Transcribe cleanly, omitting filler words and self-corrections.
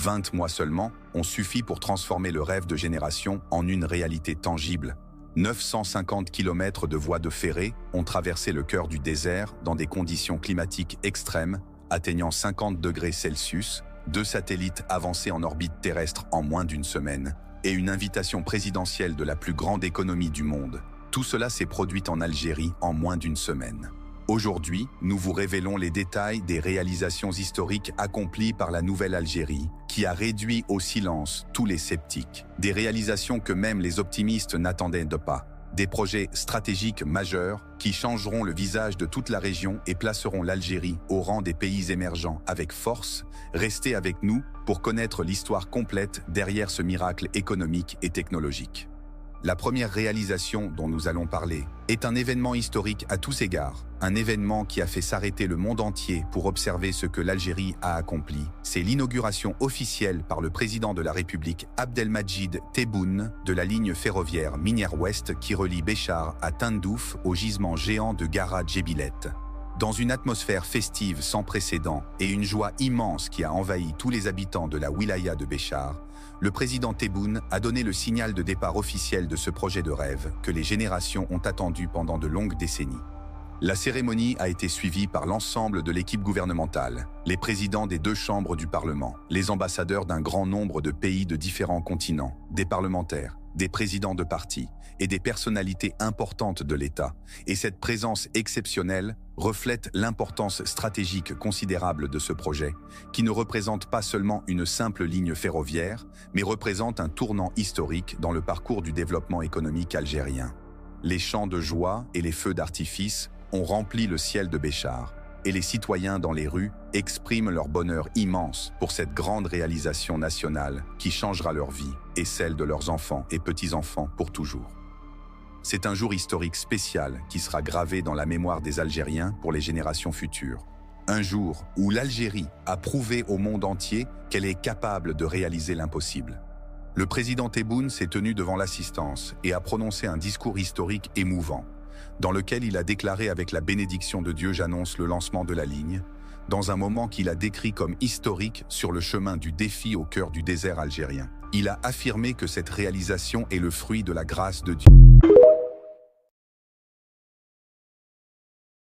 20 mois seulement ont suffi pour transformer le rêve de génération en une réalité tangible. 950 km de voies de ferrée ont traversé le cœur du désert dans des conditions climatiques extrêmes, atteignant 50 degrés Celsius, 2 satellites avancés en orbite terrestre en moins d'une semaine, et une invitation présidentielle de la plus grande économie du monde. Tout cela s'est produit en Algérie en moins d'une semaine. Aujourd'hui, nous vous révélons les détails des réalisations historiques accomplies par la nouvelle Algérie, qui a réduit au silence tous les sceptiques. Des réalisations que même les optimistes n'attendaient pas. Des projets stratégiques majeurs qui changeront le visage de toute la région et placeront l'Algérie au rang des pays émergents avec force. Restez avec nous pour connaître l'histoire complète derrière ce miracle économique et technologique. La première réalisation dont nous allons parler est un événement historique à tous égards, un événement qui a fait s'arrêter le monde entier pour observer ce que l'Algérie a accompli. C'est l'inauguration officielle par le président de la République Abdelmadjid Tebboune de la ligne ferroviaire Minière Ouest qui relie Béchar à Tindouf au gisement géant de Gara Djebilet. Dans une atmosphère festive sans précédent et une joie immense qui a envahi tous les habitants de la wilaya de Béchar, le président Tebboune a donné le signal de départ officiel de ce projet de rêve que les générations ont attendu pendant de longues décennies. La cérémonie a été suivie par l'ensemble de l'équipe gouvernementale, les présidents des 2 chambres du Parlement, les ambassadeurs d'un grand nombre de pays de différents continents, des parlementaires, des présidents de partis et des personnalités importantes de l'État. Et cette présence exceptionnelle reflète l'importance stratégique considérable de ce projet, qui ne représente pas seulement une simple ligne ferroviaire, mais représente un tournant historique dans le parcours du développement économique algérien. Les chants de joie et les feux d'artifice ont rempli le ciel de Béchar, et les citoyens dans les rues expriment leur bonheur immense pour cette grande réalisation nationale qui changera leur vie et celle de leurs enfants et petits-enfants pour toujours. C'est un jour historique spécial qui sera gravé dans la mémoire des Algériens pour les générations futures. Un jour où l'Algérie a prouvé au monde entier qu'elle est capable de réaliser l'impossible. Le président Tebboune s'est tenu devant l'assistance et a prononcé un discours historique émouvant, dans lequel il a déclaré avec la bénédiction de Dieu « J'annonce le lancement de la ligne », dans un moment qu'il a décrit comme historique sur le chemin du défi au cœur du désert algérien. Il a affirmé que cette réalisation est le fruit de la grâce de Dieu.